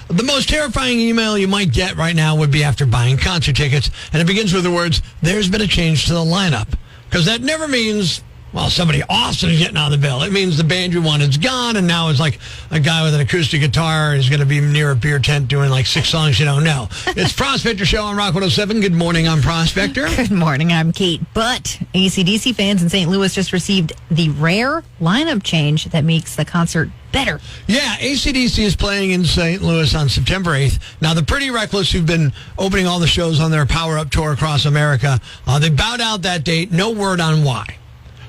The most terrifying email you might get right now would be after buying concert tickets, and it begins with the words, "There's been a change to the lineup." Because that never means, well, somebody awesome is getting on the bill. It means the band you wanted's gone, and now it's like a guy with an acoustic guitar is going to be near a beer tent doing like 6 songs you don't know. It's Prospector Show on Rock 107. Good morning, I'm Prospector. Good morning, I'm Kate. But AC/DC fans in St. Louis just received the rare lineup change that makes the concert better. Yeah, AC/DC is playing in St. Louis on September 8th. Now, the Pretty Reckless, who've been opening all the shows on their Power Up tour across America, they bowed out that date. No word on why.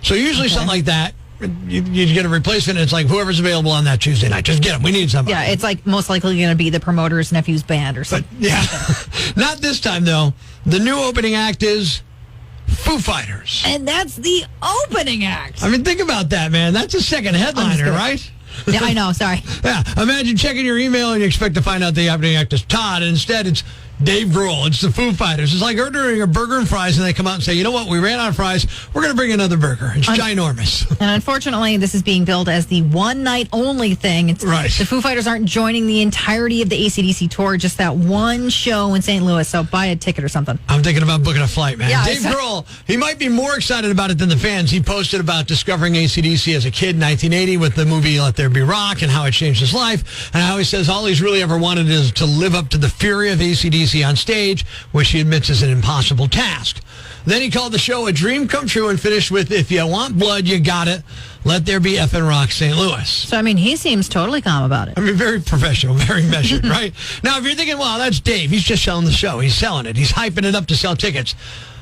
So usually something like that, you get a replacement, and it's like whoever's available on that Tuesday night. Just get them. We need somebody. Yeah, it's like most likely going to be the promoter's nephew's band or something. But, yeah. Not this time, though. The new opening act is Foo Fighters. And that's the opening act. I mean, think about that, man. That's a second headliner, right? Yeah, I know. Sorry. Yeah. Imagine checking your email and you expect to find out the opening act is Todd, and instead it's Dave Grohl. It's the Foo Fighters. It's like ordering a burger and fries, and they come out and say, you know what, we ran out of fries. We're going to bring another burger. It's ginormous. And unfortunately, this is being billed as the one-night-only thing. It's, right. The Foo Fighters aren't joining the entirety of the AC/DC tour, just that one show in St. Louis, so buy a ticket or something. I'm thinking about booking a flight, man. Yeah, Dave Grohl, he might be more excited about it than the fans. He posted about discovering AC/DC as a kid in 1980 with the movie Let There Be Rock and how it changed his life, and how he says all he's really ever wanted is to live up to the fury of AC/DC on stage, which he admits is an impossible task. Then he called the show a dream come true and finished with, if you want blood, you got it. Let there be effing rock, St. Louis. So, I mean, he seems totally calm about it. I mean, very professional, very measured, right? Now, if you're thinking, well, that's Dave. He's just selling the show. He's selling it. He's hyping it up to sell tickets.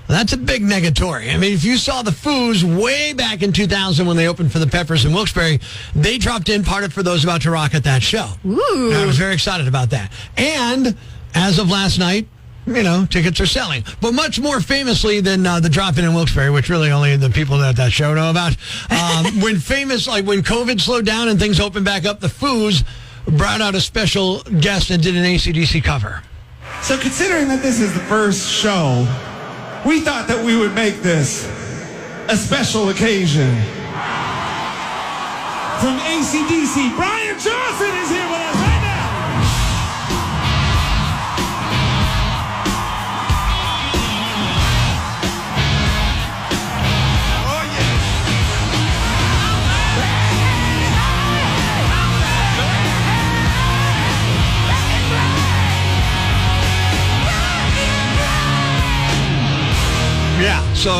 That's a big negatory. I mean, if you saw the Foos way back in 2000 when they opened for the Peppers in Wilkes-Barre, they dropped in part for those about to rock at that show. Ooh. And I was very excited about that. And as of last night, you know, tickets are selling. But much more famously than the drop-in Wilkes-Barre, which really only the people at that show know about, when COVID slowed down and things opened back up, the Foos brought out a special guest and did an AC/DC cover. So considering that this is the first show, we thought that we would make this a special occasion. From AC/DC, Brian Johnson is here with us right now. Yeah, so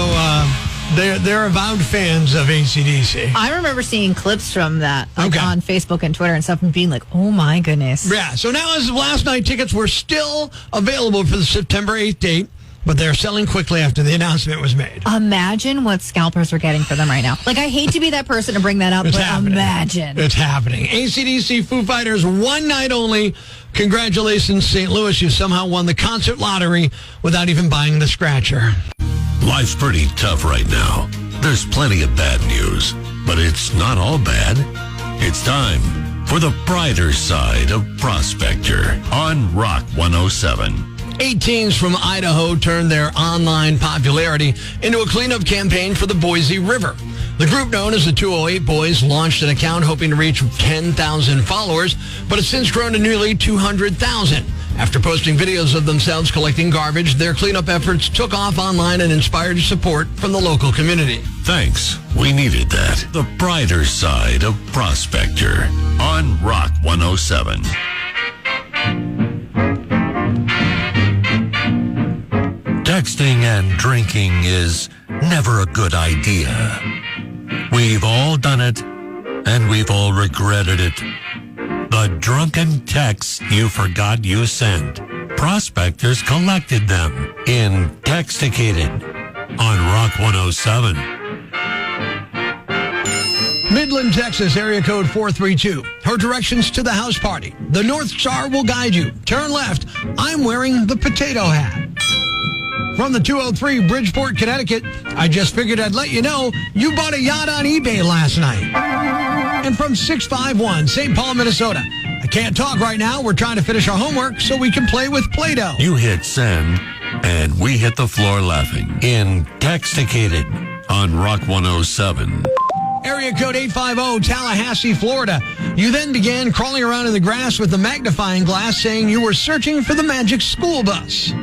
they're avowed fans of AC/DC. I remember seeing clips from that on Facebook and Twitter and stuff and being like, oh my goodness. Yeah, so now as of last night, tickets were still available for the September 8th date, but they're selling quickly after the announcement was made. Imagine what scalpers are getting for them right now. Like, I hate to be that person to bring that up, but imagine. It's happening. AC/DC Foo Fighters, one night only. Congratulations, St. Louis. You somehow won the concert lottery without even buying the scratcher. Life's pretty tough right now. There's plenty of bad news, but it's not all bad. It's time for the brighter side of Prospector on Rock 107. 18s from Idaho turned their online popularity into a cleanup campaign for the Boise River. The group known as the 208 Boys launched an account hoping to reach 10,000 followers, but it's since grown to nearly 200,000. After posting videos of themselves collecting garbage, their cleanup efforts took off online and inspired support from the local community. Thanks. We needed that. The brighter side of Prospector on Rock 107. Texting and drinking is never a good idea. We've all done it, and we've all regretted it. The drunken texts you forgot you sent. Prospectors collected them in NEPA on Rock 107. Midland, Texas, area code 432. Her directions to the house party. The North Star will guide you. Turn left. I'm wearing the potato hat. From the 203 Bridgeport, Connecticut, I just figured I'd let you know you bought a yacht on eBay last night. And from 651 St. Paul, Minnesota, I can't talk right now. We're trying to finish our homework so we can play with Play-Doh. You hit send, and we hit the floor laughing in NEPA on Rock 107. area code 850, Tallahassee, Florida. You then began crawling around in the grass with a magnifying glass saying you were searching for the magic school bus.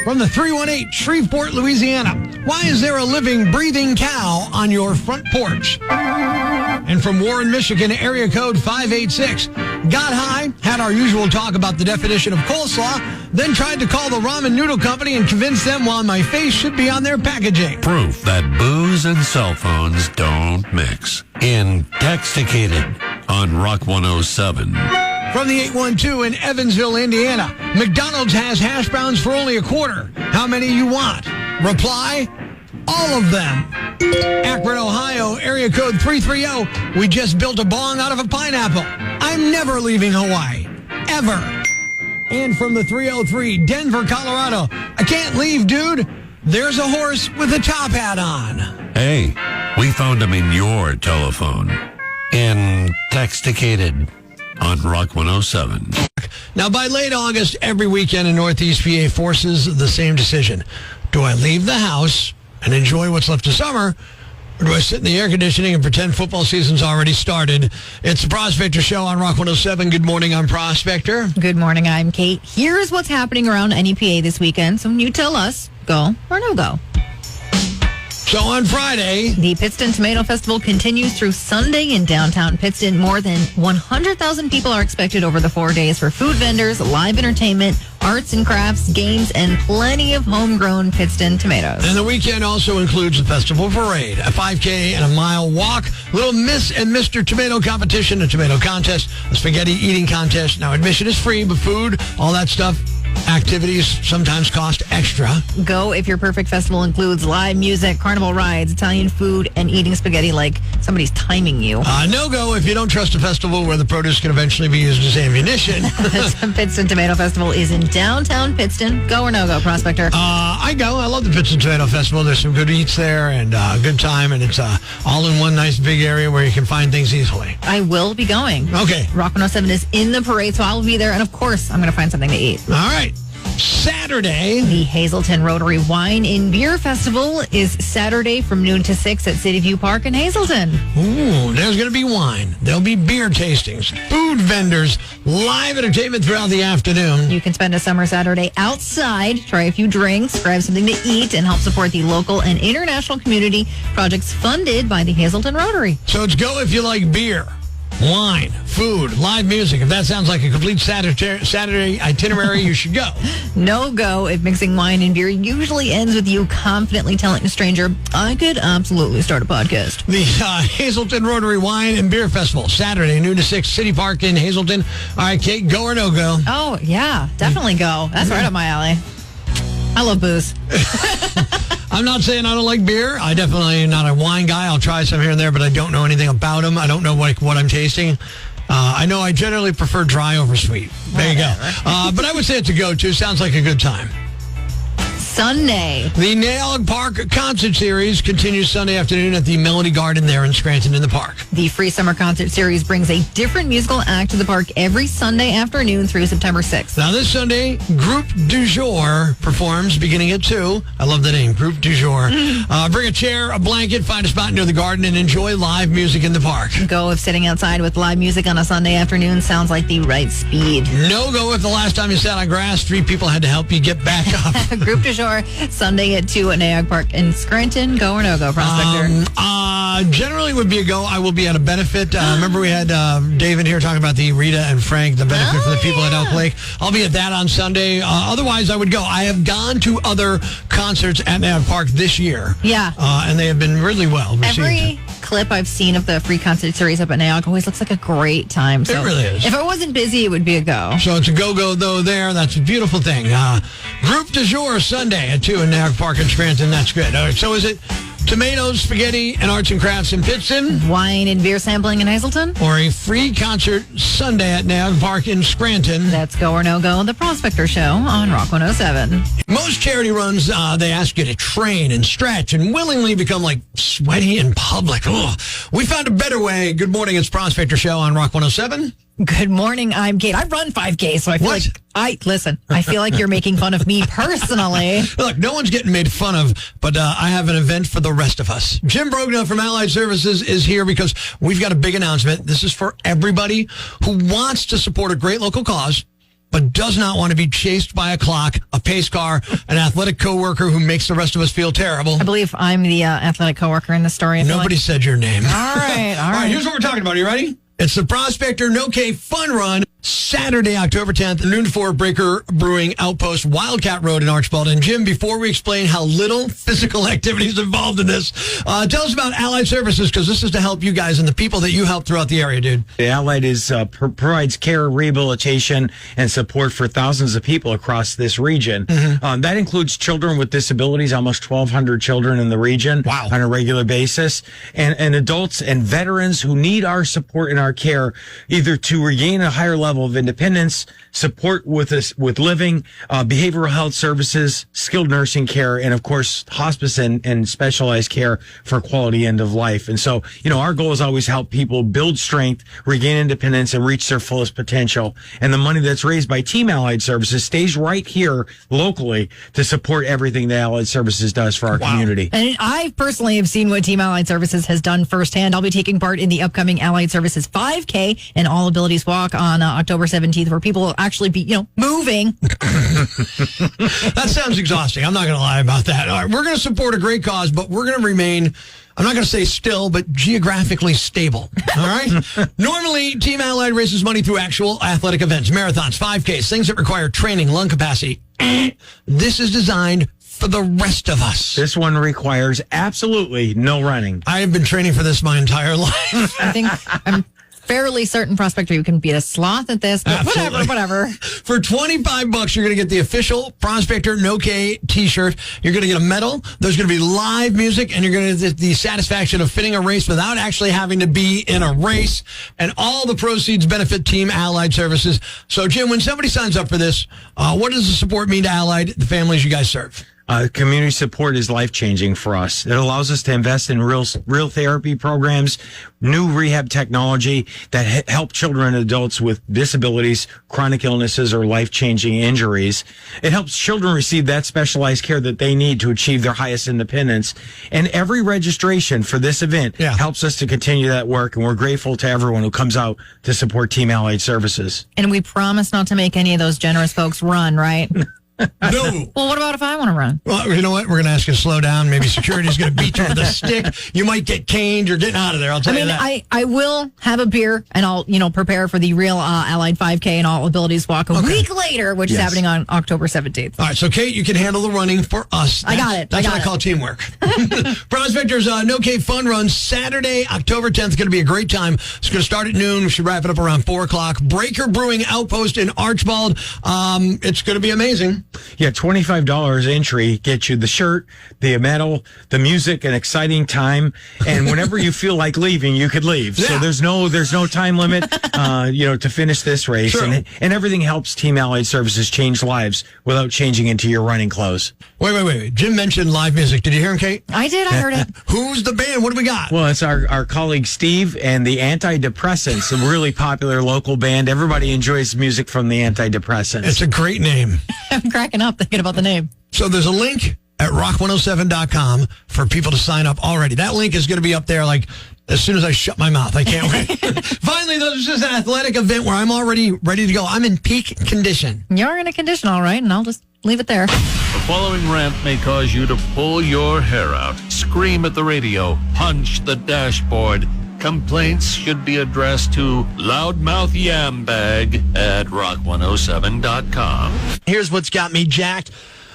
From the 318, Shreveport, Louisiana. Why is there a living, breathing cow on your front porch? And from Warren, Michigan, area code 586. Got high, had our usual talk about the definition of coleslaw, then tried to call the ramen noodle company and convince them why my face should be on their packaging. Proof that booze and cell phones don't mix. inTEXTicated on Rock 107. From the 812 in Evansville, Indiana. McDonald's has hash browns for only $0.25. How many you want? Reply, all of them. Akron, Ohio, area code 330. We just built a bong out of a pineapple. I'm never leaving Hawaii. Ever. And from the 303, Denver, Colorado. I can't leave, dude. There's a horse with a top hat on. Hey, we found him in your telephone. inTEXTicated on Rock 107. Now, by late August, every weekend in Northeast PA forces the same decision. Do I leave the house and enjoy what's left of summer, or do I sit in the air conditioning and pretend football season's already started? It's the Prospector Show on Rock 107. Good morning, I'm Prospector. Good morning, I'm Kate. Here's what's happening around NEPA this weekend, so you tell us, go or no go. So on Friday, the Pittston Tomato Festival continues through Sunday in downtown Pittston. More than 100,000 people are expected over the 4 days for food vendors, live entertainment, arts and crafts, games, and plenty of homegrown Pittston tomatoes. And the weekend also includes the festival parade, a 5K and a mile walk, little Miss and Mr. Tomato competition, a tomato contest, a spaghetti eating contest. Now, admission is free, but food, all that stuff, activities sometimes cost extra. Go if your perfect festival includes live music, carnival rides, Italian food, and eating spaghetti like somebody's timing you. No go if you don't trust a festival where the produce can eventually be used as ammunition. The Pittston Tomato Festival is in downtown Pittston. Go or no go, Prospector? I go. I love the Pittston Tomato Festival. There's some good eats there and a good time, and it's all in one nice big area where you can find things easily. I will be going. Okay. Rock 107 is in the parade, so I'll be there, and of course, I'm going to find something to eat. All right. Saturday, the Hazelton Rotary Wine and Beer Festival is Saturday from noon to 6 at City View Park in Hazelton. Ooh, there's going to be wine. There'll be beer tastings, food vendors, live entertainment throughout the afternoon. You can spend a summer Saturday outside, try a few drinks, grab something to eat, and help support the local and international community projects funded by the Hazelton Rotary. So it's go if you like beer, wine, food, live music. If that sounds like a complete Saturday itinerary, you should go. No go if mixing wine and beer usually ends with you confidently telling a stranger, I could absolutely start a podcast. The Hazelton Rotary Wine and Beer Festival, Saturday, noon to 6, City Park in Hazelton. All right, Kate, go or no go? Oh, yeah, definitely go. That's right up my alley. I love booze. I'm not saying I don't like beer. I definitely am not a wine guy. I'll try some here and there, but I don't know anything about them. I don't know what I'm tasting. I know I generally prefer dry over sweet. There you go. But I would say it's a go-to. Sounds like a good time. Sunday. The Naog Park Concert Series continues Sunday afternoon at the Melody Garden there in Scranton in the park. The free summer concert series brings a different musical act to the park every Sunday afternoon through September 6th. Now this Sunday, Group du Jour performs beginning at 2. I love the name, Group du Jour. Bring a chair, a blanket, find a spot near the garden, and enjoy live music in the park. Go if sitting outside with live music on a Sunday afternoon sounds like the right speed. No go if the last time you sat on grass, 3 people had to help you get back up. Group du Jour, Sunday at 2 at Naog Park in Scranton. Go or no go, Prospector? Generally would be a go. I will be at a benefit. Remember we had Dave in here talking about the Rita and Frank, the benefit for the people at Elk Lake. I'll be at that on Sunday. Otherwise, I would go. I have gone to other concerts at Naog Park this year. Yeah. And they have been really well received. Every clip I've seen of the free concert series up at Naog always looks like a great time. So it really is. If I wasn't busy, it would be a go. So it's a go-go, though, there. That's a beautiful thing. Group du Jour Sunday at 2 in Naog Park in Scranton. That's good. All right, so is it tomatoes, spaghetti, and arts and crafts in Pittston? Wine and beer sampling in Hazelton? Or a free concert Sunday at Naog Park in Scranton? That's go or no go, the Prospector Show on Rock 107. Most charity runs, they ask you to train and stretch and willingly become like sweaty in public. Ugh. We found a better way. Good morning, it's Prospector Show on Rock 107. Good morning, I'm Kate. I run 5K, so I feel I feel like you're making fun of me personally. Look, no one's getting made fun of, but I have an event for the rest of us. Jim Brogna from Allied Services is here because we've got a big announcement. This is for everybody who wants to support a great local cause, but does not want to be chased by a clock, a pace car, an athletic coworker who makes the rest of us feel terrible. I believe I'm the athletic coworker in the story. Nobody said your name. All right. All right, here's what we're talking about. Are you ready? It's the Prospector No K Fun Run, Saturday, October 10th, noon to 4, Breaker Brewing Outpost, Wildcat Road in Archbald. And Jim, before we explain how little physical activity is involved in this, tell us about Allied Services, because this is to help you guys and the people that you help throughout the area, dude. The Allied provides care, rehabilitation, and support for thousands of people across this region. Mm-hmm. That includes children with disabilities, almost 1,200 children in the region on a regular basis, and adults and veterans who need our support and our care, either to regain a higher level of independence, support with living, behavioral health services, skilled nursing care, and of course, hospice and specialized care for quality end of life. And so, our goal is always help people build strength, regain independence, and reach their fullest potential. And the money that's raised by Team Allied Services stays right here locally to support everything that Allied Services does for our community. And I personally have seen what Team Allied Services has done firsthand. I'll be taking part in the upcoming Allied Services 5K and All Abilities Walk on October 17th, where people will actually be, moving. That sounds exhausting. I'm not going to lie about that. All right, we're going to support a great cause, but we're going to remain, I'm not going to say still, but geographically stable. All right? Normally, Team Allied raises money through actual athletic events, marathons, 5Ks, things that require training, lung capacity. This is designed for the rest of us. This one requires absolutely no running. I have been training for this my entire life. I think I'm fairly certain, Prospector, you can beat a sloth at this, but whatever. For $25, you're going to get the official Prospector No K t-shirt. You're going to get a medal. There's going to be live music, and you're going to get the satisfaction of finishing a race without actually having to be in a race. And all the proceeds benefit Team Allied Services. So, Jim, when somebody signs up for this, what does the support mean to Allied, the families you guys serve? Community support is life-changing for us. It allows us to invest in real therapy programs, new rehab technology that help children and adults with disabilities, chronic illnesses, or life-changing injuries. It helps children receive that specialized care that they need to achieve their highest independence. And every registration for this event helps us to continue that work, and we're grateful to everyone who comes out to support Team Allied Services. And we promise not to make any of those generous folks run, right? No. Well, what about if I want to run? Well, you know what? We're going to ask you to slow down. Maybe security's going to beat you with a stick. You might get caned. You're getting out of there. I'll tell you that. I will have a beer, and I'll, prepare for the real Allied 5K and All Abilities Walk a week later, which is happening on October 17th. All right. So, Kate, you can handle the running for us. I got it. That's what I call teamwork. Prospector's No K Fun Run, Saturday, October 10th. It's going to be a great time. It's going to start at noon. We should wrap it up around 4 o'clock. Breaker Brewing Outpost in Archbald. It's going to be amazing. Yeah, $25 entry gets you the shirt, the medal, the music, an exciting time, and whenever you feel like leaving, you could leave. Yeah. So there's no time limit, to finish this race, and everything helps Team Allied Services change lives without changing into your running clothes. Wait. Jim mentioned live music. Did you hear him, Kate? I did. I heard it. Who's the band? What do we got? Well, it's our colleague Steve and the Antidepressants, a really popular local band. Everybody enjoys music from the Antidepressants. It's a great name. I'm cracking up thinking about the name. So there's a link at rock107.com for people to sign up already. That link is going to be up there as soon as I shut my mouth. I can't wait. Finally, this is an athletic event where I'm already ready to go. I'm in peak condition. You're in a condition, all right, and I'll just leave it there. The following rant may cause you to pull your hair out, scream at the radio, punch the dashboard. Complaints should be addressed to loudmouth yambag at rock107.com. Here's what's got me jacked.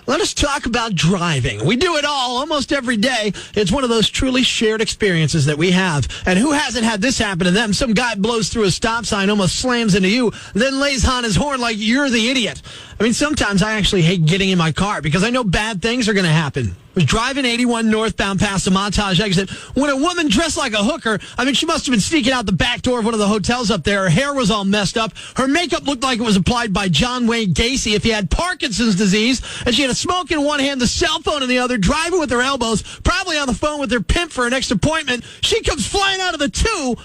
Let us talk about driving. We do it all, almost every day. It's one of those truly shared experiences that we have. And who hasn't had this happen to them? Some guy blows through a stop sign, almost slams into you, then lays on his horn like you're the idiot. I mean, sometimes I actually hate getting in my car because I know bad things are going to happen. I was driving 81 northbound past the Montage exit when a woman dressed like a hooker, I mean, she must have been sneaking out the back door of one of the hotels up there. Her hair was all messed up. Her makeup looked like it was applied by John Wayne Gacy if he had Parkinson's disease. And she had a smoke in one hand, the cell phone in the other, driving with her elbows, probably on the phone with her pimp for her next appointment. She comes flying out of the two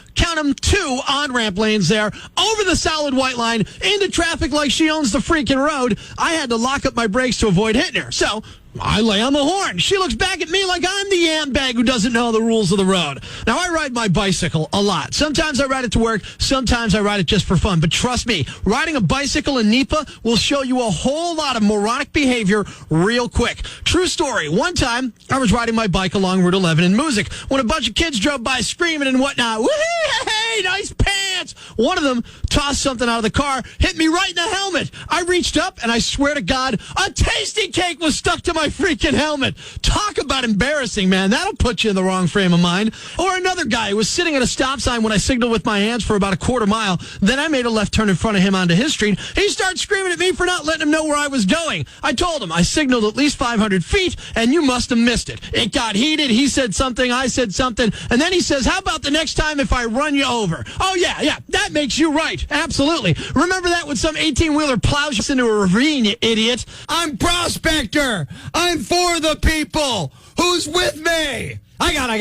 on-ramp lanes there, over the solid white line, into traffic like she owns the freaking road. I had to lock up my brakes to avoid hitting her. So I lay on the horn. She looks back at me like I'm the yam bag who doesn't know the rules of the road. Now, I ride my bicycle a lot. Sometimes I ride it to work. Sometimes I ride it just for fun. But trust me, riding a bicycle in NEPA will show you a whole lot of moronic behavior real quick. True story. One time, I was riding my bike along Route 11 in Music when a bunch of kids drove by screaming and whatnot. Woo-hee, hey, nice pants. One of them tossed something out of the car, hit me right in the helmet. I reached up, and I swear to God, a tasty cake was stuck to my freaking helmet. Talk about embarrassing, man. That'll put you in the wrong frame of mind. Or another guy who was sitting at a stop sign when I signaled with my hands for about a quarter mile. Then I made a left turn in front of him onto his street. He started screaming at me for not letting him know where I was going. I told him I signaled at least 500 feet, and you must have missed it. It got heated. He said something. I said something. And then he says, how about the next time if I run you over? Oh, yeah, that makes you right. Absolutely. Remember that when some 18-wheeler plows you into a ravine, you idiot? I'm Prospector. I'm for the people. Who's with me? I gotta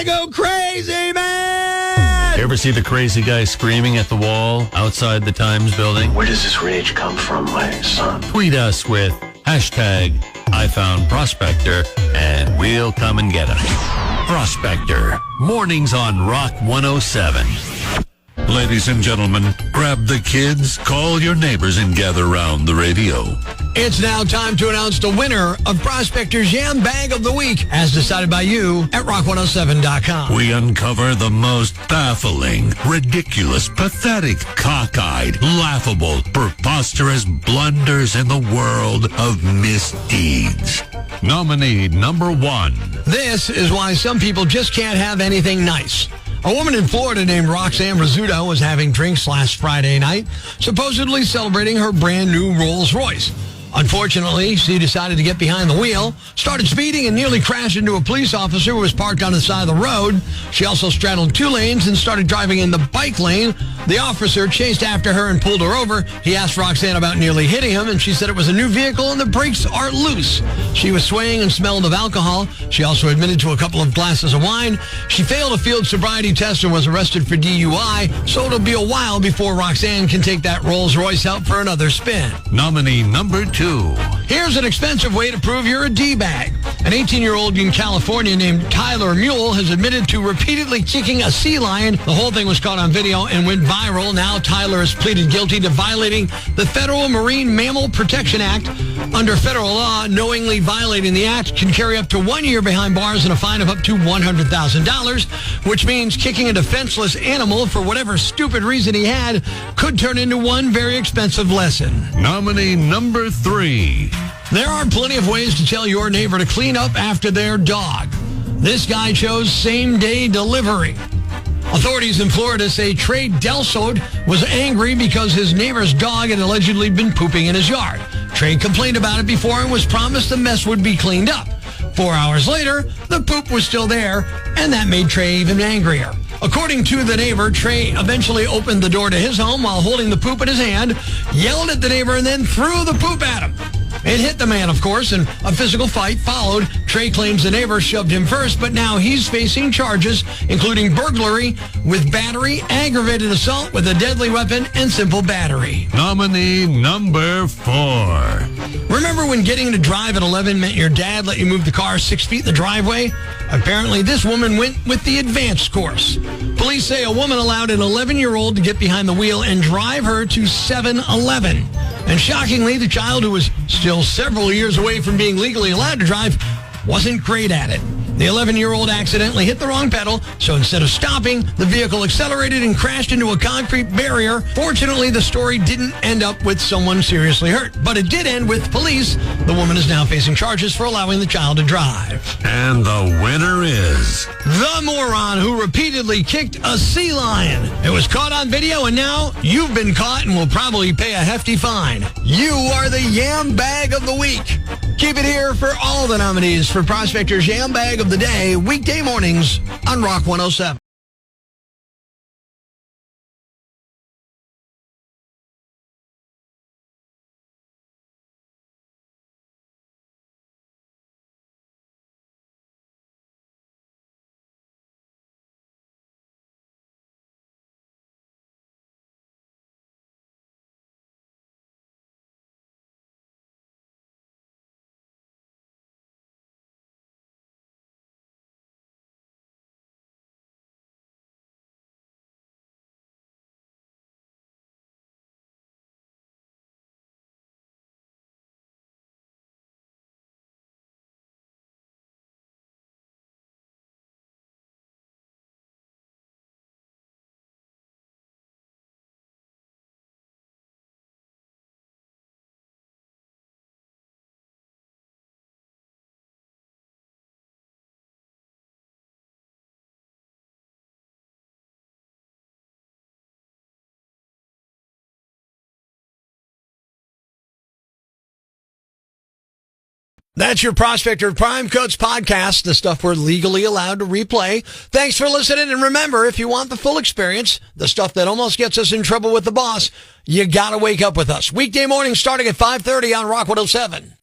go crazy, man. You ever see the crazy guy screaming at the wall outside the Times building? Where does this rage come from, my son? Tweet us with #IFoundProspector and we'll come and get him. Prospector, mornings on Rock 107. Ladies and gentlemen, grab the kids, call your neighbors, and gather around the radio. It's now time to announce the winner of Prospector's Yam Bag of the Week, as decided by you at rock107.com. We uncover the most baffling, ridiculous, pathetic, cockeyed, laughable, preposterous blunders in the world of misdeeds. Nominee number 1. This is why some people just can't have anything nice. A woman in Florida named Roxanne Rizzuto was having drinks last Friday night, supposedly celebrating her brand new Rolls Royce. Unfortunately, she decided to get behind the wheel, started speeding, and nearly crashed into a police officer who was parked on the side of the road. She also straddled 2 lanes and started driving in the bike lane. The officer chased after her and pulled her over. He asked Roxanne about nearly hitting him, and she said it was a new vehicle and the brakes are loose. She was swaying and smelled of alcohol. She also admitted to a couple of glasses of wine. She failed a field sobriety test and was arrested for DUI, so it'll be a while before Roxanne can take that Rolls Royce out for another spin. Nominee number 2. Here's an expensive way to prove you're a D-bag. An 18-year-old in California named Tyler Mule has admitted to repeatedly kicking a sea lion. The whole thing was caught on video and went viral. Now Tyler has pleaded guilty to violating the Federal Marine Mammal Protection Act. Under federal law, knowingly violating the act can carry up to 1 year behind bars and a fine of up to $100,000, which means kicking a defenseless animal for whatever stupid reason he had could turn into one very expensive lesson. Nominee number 3. There are plenty of ways to tell your neighbor to clean up after their dog. This guy chose same-day delivery. Authorities in Florida say Trey Delsode was angry because his neighbor's dog had allegedly been pooping in his yard. Trey complained about it before and was promised the mess would be cleaned up. 4 hours later, the poop was still there, and that made Trey even angrier. According to the neighbor, Trey eventually opened the door to his home while holding the poop in his hand, yelled at the neighbor, and then threw the poop at him. It hit the man, of course, and a physical fight followed. Trey claims the neighbor shoved him first, but now he's facing charges, including burglary with battery, aggravated assault with a deadly weapon, and simple battery. Nominee number 4. Remember when getting to drive at 11 meant your dad let you move the car 6 feet in the driveway? Apparently, this woman went with the advanced course. Police say a woman allowed an 11-year-old to get behind the wheel and drive her to 7-Eleven. And shockingly, the child, who was still several years away from being legally allowed to drive, wasn't great at it. The 11-year-old accidentally hit the wrong pedal, so instead of stopping, the vehicle accelerated and crashed into a concrete barrier. Fortunately, the story didn't end up with someone seriously hurt, but it did end with police. The woman is now facing charges for allowing the child to drive. And the winner is the moron who repeatedly kicked a sea lion. It was caught on video, and now you've been caught and will probably pay a hefty fine. You are the Yam Bag of the Week. Keep it here for all the nominees for Prospector's Yam Bag of the Day, weekday mornings on Rock 107. That's your Prospector Prime Coats podcast, the stuff we're legally allowed to replay. Thanks for listening, and remember, if you want the full experience, the stuff that almost gets us in trouble with the boss, you gotta wake up with us. Weekday mornings starting at 5:30 on Rock 107.